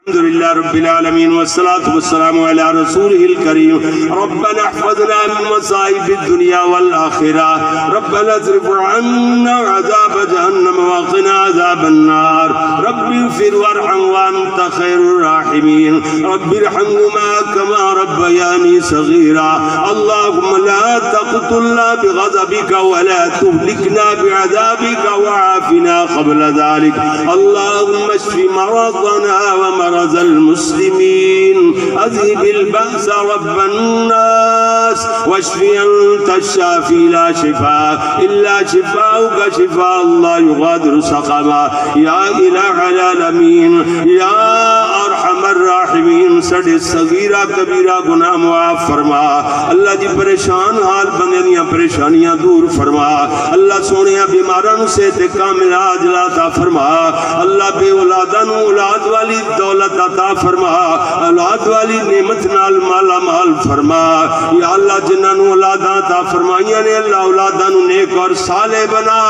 الحمد لله رب العالمين والصلاة والسلام على رسوله الكريم. ربنا احفظنا من مصائب الدنيا والآخرة. ربنا اصرف عنا عذاب جهنم وقنا عذاب النار. رب اغفر وارحم وأنت خير الراحمين. رب ارحمهما كما ربياني صغيرا. اللهم لا تقتلنا بغضبك ولا تهلكنا بعذابك وعافنا قبل ذلك. اللهم اشف مرضنا ومرض المسلمين. اذهب البأس رب الناس واشف أنت الشافي لا شفاء إلا شفاؤك شفاء الله يغادر سقما. يا إله العالمين يا ارحم الراحمین سڑے صغیرہ کبیرہ گناہ معاف فرما. اللہ جی پریشان حال بندے دیاں پریشانیاں دور فرما. اللہ سونیا بیماران سے کامل عاجل عطا فرما. اللہ بے اولادان اولاد والی دولت عطا فرما. اولاد والی نعمت نال مالا مال فرما. یا اللہ جنہاں اولاداں عطا فرمائیاں نے اللہ اولاداں نیک اور صالح بنا.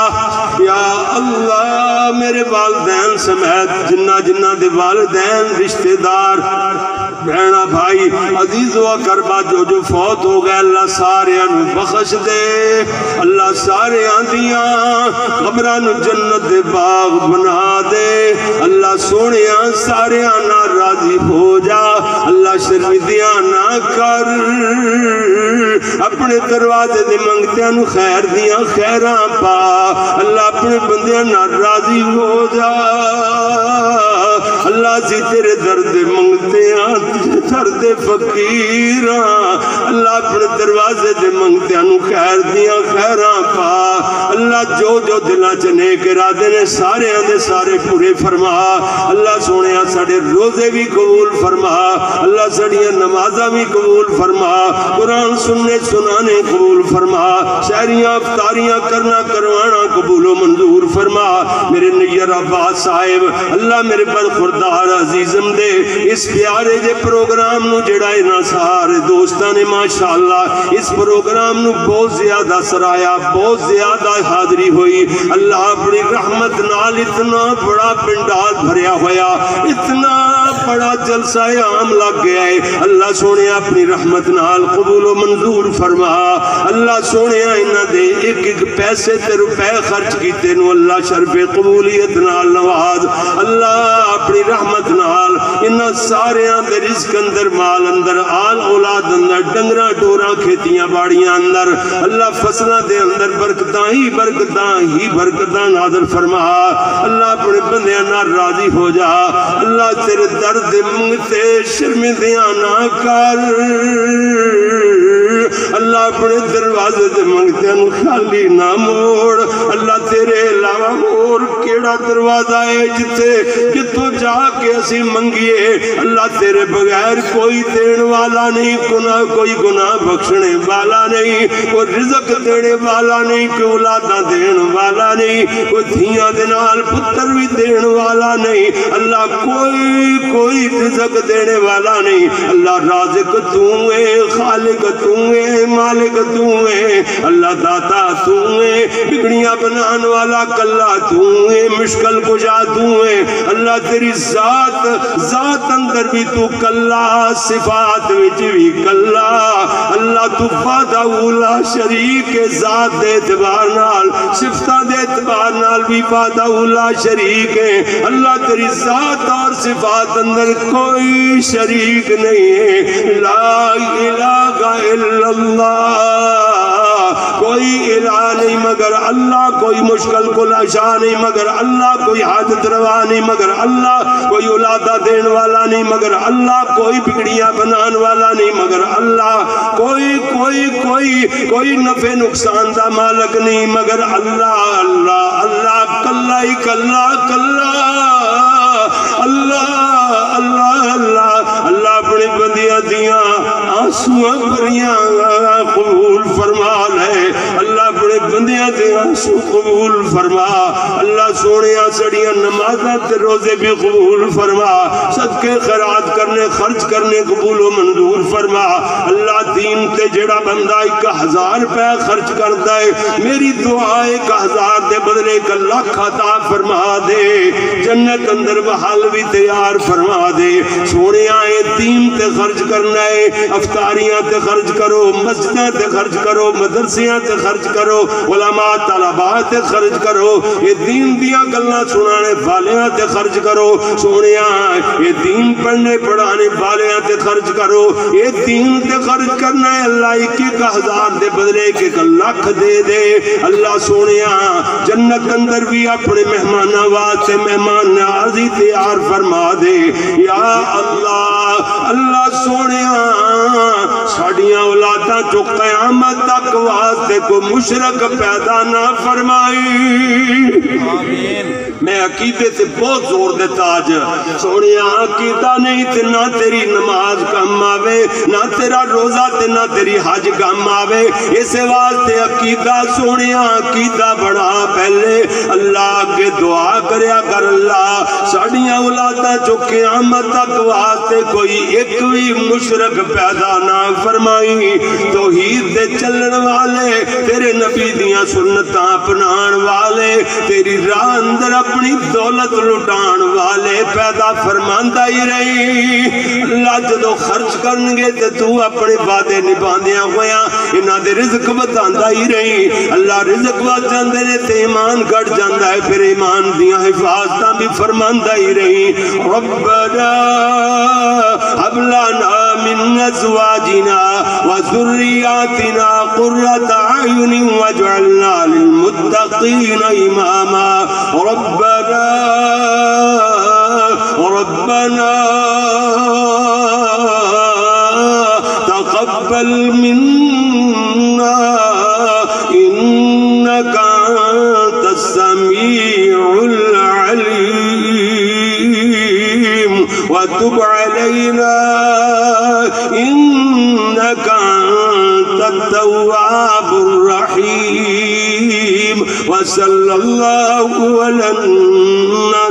یا اللہ میرے والدین سمیت جنہ دے والدین رشتہ دار بہنا بھائی عزیز و اقربا جو فوت ہو گئے اللہ سارے انو بخش دے. اللہ سارے آندیاں قبران جنت دے باغ بنا دے. اللہ سونیاں سارے آنا راضی ہو جا. اللہ شرمندیاں نہ کر. اپنے دروازے دے منگتیاں نو خیر دیاں خیراں پا. اللہ اپنے بندیاں نہ راضی ہو جا. اللہ سی تیرے درد منگتے ہیں درد فقیراں. اللہ اپنے دروازے دے منگتے ہیں خیر دیاں خیراں پا. اللہ جو دلاں چ نیک ارادے نے سارے آندے سارے پورے فرما. اللہ سونیا ساڈے روزے بھی قبول فرما. اللہ ساڈیاں نمازاں بھی قبول فرما. قرآن سننے سنانے قبول فرما. شہریاں افطاریاں کرنا کروانا قبول و منظور فرما. میرے نیر عباس صاحب اللہ میرے برخوردار عزیزم دے اس پیارے جے پروگرام نو جڑا اینا سارے دوستاں نے ماشاءاللہ اس پروگرام نو بہت زیادہ سرایا بہت زیادہ حاضری ہوئی. اللہ اپنی رحمت نال اتنا بڑا پنڈال بھریا ہویا اتنا بڑا جلسہ عام لگ گیا ہے. اللہ سونے اپنی رحمت نال قبول و منظور فرما. اللہ سونے انہاں دے ایک ایک پیسے تے روپے خرچ کیتے نو اللہ شرف قبولیت نال نواز. اللہ اپنی رحمت نال انہاں سارے دے رزق اندر مال اندر آل اولاد اندر ڈنگراں ڈوراں کھیتیاں باڑیاں اندر اللہ فصلاں دے اندر برکتاں ہی برکتاں نازل فرما. اللہ اپنے بندیاں نال راضی ہو جا. اللہ تیرے درد منگتے شرمندیاں نہ کر. اللہ اپنے دروازے دے منگتے ہیں خالی نہ موڑ. اللہ تیرے علاوہ اور کیڑا دروازہ ہے جتوں جا کے اسی منگیے. اللہ تیرے بغیر کوئی دین والا نہیں. کوئی گناہ بخشنے والا نہیں. کوئی رزق دینے والا نہیں. کوئی اولاداں دین والا نہیں. کوئی دھیاں دے نال پتر بھی دین والا نہیں. اللہ کوئی رزق دینے والا نہیں. اللہ رازق تو ہے خالق تو ہے مالک تو ہے. اللہ داتا تو ہے بگڑیاں بنان والا کلا تو ہے مشکل کجا تو ہے. اللہ تیری ذات اندر بھی تو کلا صفات وچ بھی کلا. اللہ تو فادہ اولا شریک ذات دے اعتبار نال صفتاں دے اعتبار نال بھی فادہ اولا شریک ہے. اللہ تیری ذات اور صفات اندر کوئی شریک نہیں ہے. لا الہ الا اللہ. کوئی الہ نہیں مگر اللہ. کوئی مشکل کشا نہیں مگر اللہ. کوئی حاجت روا نہیں مگر اللہ. کوئی اولادہ دین والا نہیں مگر اللہ. کوئی بگڑیاں بنان والا نہیں مگر اللہ. کوئی نفع نقصان دا مالک نہیں مگر اللہ. اللہ اللہ کلا ہی کلا کلا. اللہ اللہ اللہ اللہ اپنی بندیاں دیاں آنسویں بھریاں قبول فرما لے. اللہ اپنے بندیاں دیاں آنسو قبول فرما اللہ سونے سڑیاں نمازاں تے روزے بھی قبول فرما صدقے خیرات کرنے خرچ کرنے قبول و منظور فرما اللہ دین تے جڑا بندہ 1000 روپے خرچ کرتا ہے میری دعا 1000 دے بدلے 1 لاکھ عطا فرما دے جنت اندر بحال بھی تیار فرما دے سونے آئے دین تے خرچ کرنا ہے افطاریاں تے خرچ کرو مسجدیں تے خرچ کرو مدرسیاں تے خرچ کرو علماء طلباء تے خرچ کرو یہ دین دیا گلنا سنانے والیاں تے خرچ کرو سونے آئے یہ دین پڑھنے پڑھانے والیاں تے خرچ کرو یہ دین تے خرچ کرنا ہے اللہ 21,000 دے بدلے 1 لاکھ دے دے اللہ سونے آئے جنت اندر بھی اپنے مہمان واسطے مہمان نوازی تیار فرما دے یا اللہ اللہ سونے ساڑیاں اولاداں جو قیامت تک واسطے کو مشرک پیدا نہ فرمائی آمین میں عقیدے سے بہت زور دیتا آج سونیا عقیدہ نہیں تے نہ تیری نماز کم آوے نہ تیرا روزہ تے نہ تیری حج کم آوے اسے واسطے عقیدہ سونیا عقیدہ بڑھا پہلے اللہ کے دعا کریا کر اللہ ساڑیاں اولاداں جو قیامت تک واسطے کوئی ایک بھی مشرک پیدا نہ فرمائی توحید دے چلن والے تیرے نبی دیاں سنتاں اپنان والے تیری راہ اندر اپنی دولت لٹان والے پیدا فرماندہ ہی رہی اللہ جدو خرچ کرنگے تے تو اپنے وعدے نباندیاں ہویاں انہاں دے رزق بتاندہ ہی رہی اللہ رزق بات جاندے نے تے ایمان گھٹ جاندہ ہے پھر ایمان دیاں حفاظتاں بھی فرماندہ ہی رہی ربنا هب لنا من ازواجنا وذرياتنا قرة اعين واجعلنا للمتقين اماما ربنا تقبل منا انك انت السميع العليم وتب علينا إنك أنت التواب الرحيم وصلى الله على النبي